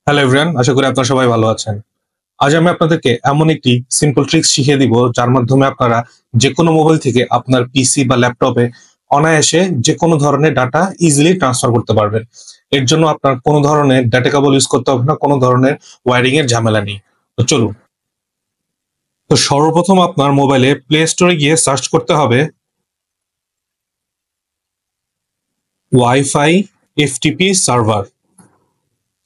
Hello everyone, আশা করি আপনারা সবাই ভালো আছেন। আজ আমি আপনাদেরকে এমন একটি সিম্পল ট্রিক্স শিখিয়ে দিব যার মাধ্যমে আপনারা যেকোনো মোবাইল থেকে আপনার পিসি বা ল্যাপটপে অনায়াসে যেকোনো ধরনের ডাটা ইজিলি ট্রান্সফার করতে পারবেন। এর জন্য আপনার কোনো ধরনের ডাটা কেবল ইউজ করতে হবে না, কোনো ধরনের ওয়্যারিং এর ঝামেলা নেই। তো চলুন। তো সর্বপ্রথম আপনার মোবাইলে প্লে স্টোরে গিয়ে সার্চ করতে হবে ওয়াইফাই এফটিপি সার্ভার।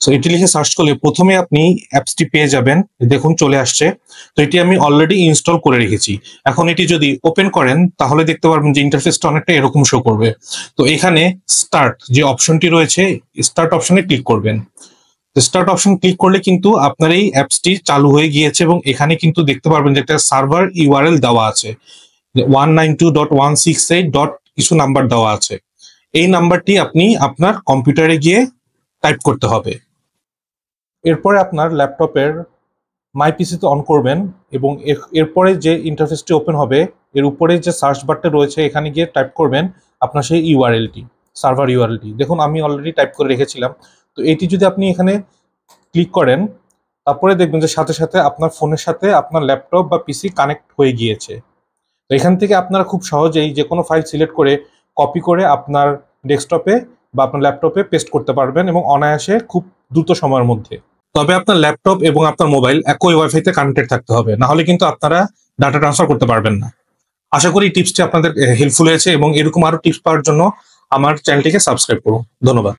সো এটি লিখে সার্চ করলে প্রথমে আপনি অ্যাপসটি পেয়ে যাবেন। দেখুন চলে আসছে। তো এটি আমি অলরেডি ইনস্টল করে রেখেছি। এখন এটি যদি ওপেন করেন তাহলে দেখতে পারবেন যে ইন্টারফেসটা অনেকটা এরকম শো করবে। তো এখানে স্টার্ট যে অপশনটি রয়েছে, স্টার্ট অপশনে ক্লিক করবেন। স্টার্ট অপশন ক্লিক করলে কিন্তু আপনার এই অ্যাপসটি চালু হয়ে গিয়েছে এবং এখানে কিন্তু দেখতে পারবেন যে একটা সার্ভার ইউআরএল দেওয়া আছে, 192.168. কিছু নাম্বার দেওয়া আছে। এই নাম্বারটি আপনি আপনার কম্পিউটারে গিয়ে টাইপ করতে হবে। এরপরে আপনার ল্যাপটপের মাই পিসিতে অন করবেন এবং এরপরে যে ইন্টারফেসটি ওপেন হবে এর উপরে যে সার্চ বারটা রয়েছে এখানে গিয়ে টাইপ করবেন আপনার সেই ইউআরএলটি, সার্ভার ইউআরএলটি। দেখুন আমি অলরেডি টাইপ করে রেখেছিলাম। তো এটি যদি আপনি এখানে ক্লিক করেন তারপরে দেখবেন যে সাথে সাথে আপনার ফোনের সাথে আপনার ল্যাপটপ বা পিসি কানেক্ট হয়ে গিয়েছে। তো এখান থেকে আপনারা খুব সহজেই যে কোনো ফাইল সিলেক্ট করে কপি করে আপনার ডেস্কটপে বা আপনার ল্যাপটপে পেস্ট করতে পারবেন এবং অনায়াসে খুব দ্রুত সময়ের মধ্যে। তবে আপনার ল্যাপটপ এবং আপনার মোবাইল একই ওয়াইফাইতে কানেক্টেড থাকতে হবে, না হলে কিন্তু আপনারা ডাটা ট্রান্সফার করতে পারবেন না। আশা করি এই টিপসটি আপনাদের হেল্পফুল হয়েছে এবং এরকম আরো টিপস পাওয়ার জন্য আমার চ্যানেলটিকে সাবস্ক্রাইব করুন। ধন্যবাদ।